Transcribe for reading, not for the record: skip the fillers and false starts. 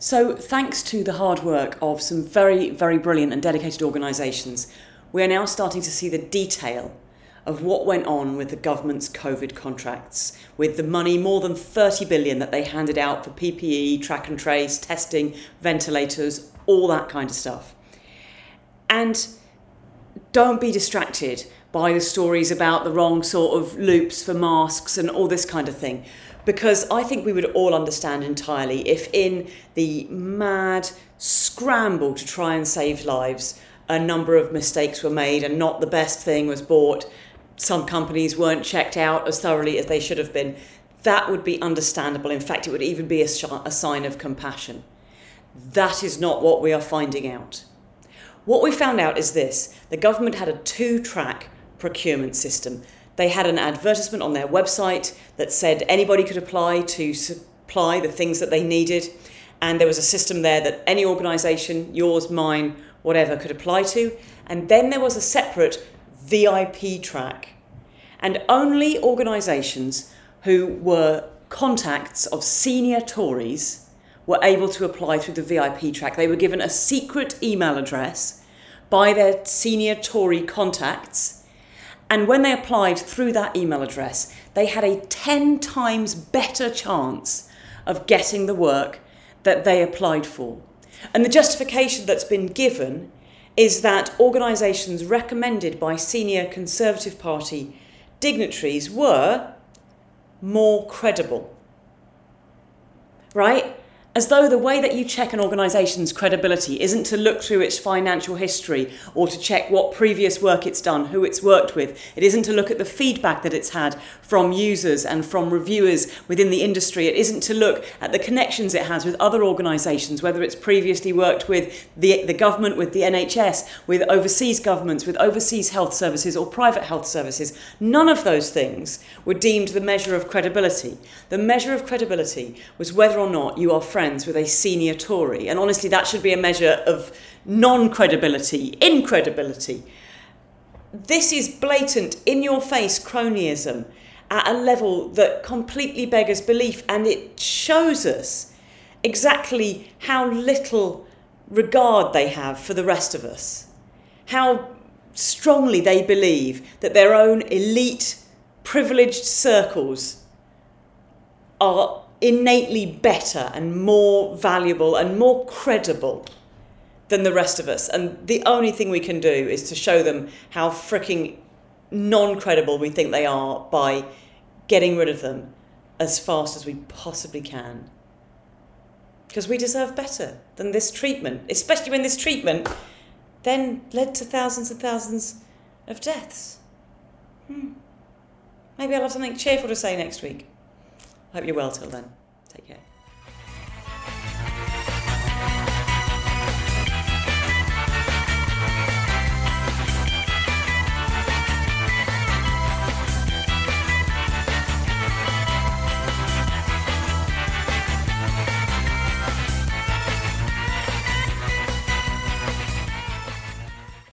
So thanks to the hard work of some very, very brilliant and dedicated organisations, we are now starting to see the detail of what went on with the government's COVID contracts, with the money, more than 30 billion that they handed out for PPE, track and trace, testing, ventilators, all that kind of stuff. And don't be distracted by the stories about the wrong sort of loops for masks and all this kind of thing, because I think we would all understand entirely if in the mad scramble to try and save lives, a number of mistakes were made and not the best thing was bought. Some companies weren't checked out as thoroughly as they should have been. That would be understandable. In fact, it would even be a sign of compassion. That is not what we are finding out. What we found out is this: the government had a two-track procurement system. They had an advertisement on their website that said anybody could apply to supply the things that they needed. And there was a system there that any organisation, yours, mine, whatever, could apply to. And then there was a separate VIP track. And only organisations who were contacts of senior Tories were able to apply through the VIP track. They were given a secret email address by their senior Tory contacts. And when they applied through that email address, they had a 10 times better chance of getting the work that they applied for. And the justification that's been given is that organisations recommended by senior Conservative Party dignitaries were more credible. Right? As though the way that you check an organisation's credibility isn't to look through its financial history or to check what previous work it's done, who it's worked with. It isn't to look at the feedback that it's had from users and from reviewers within the industry. It isn't to look at the connections it has with other organisations, whether it's previously worked with the government, with the NHS, with overseas governments, with overseas health services or private health services. None of those things were deemed the measure of credibility. The measure of credibility was whether or not you are friends with a senior Tory. And honestly, that should be a measure of non-credibility, incredibility. This is blatant, in-your-face cronyism at a level that completely beggars belief, and it shows us exactly how little regard they have for the rest of us, how strongly they believe that their own elite, privileged circles are innately better and more valuable and more credible than the rest of us. And the only thing we can do is to show them how freaking non-credible we think they are by getting rid of them as fast as we possibly can. Because we deserve better than this treatment, especially when this treatment then led to thousands and thousands of deaths. Maybe I'll have something cheerful to say next week. Hope you're well till then. Take care.